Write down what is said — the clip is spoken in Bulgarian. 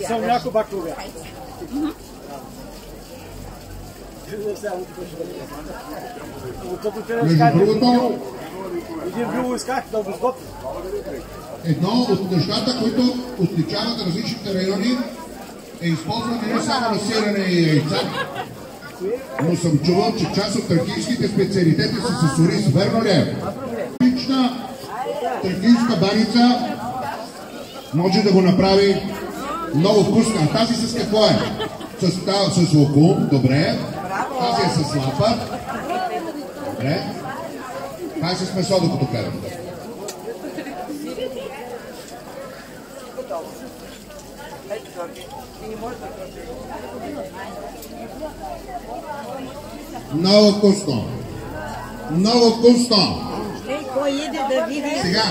Со мляко баклуга. Между другото, един било исках да го сготвим. едно от нещата, които отличават различните райони, е използване не само на сирене и яйца, но съм чувал, че част от тракийските специалитети са с ориз. Верно ли е? Лична тракийска баница може да го направи много вкусна. Тази с какво е? С лукум, добре. Тази е с лапа. Добре. Тази е с месо, докато гледам. Много вкусно. Много вкусно. Кой иде да види? Сега.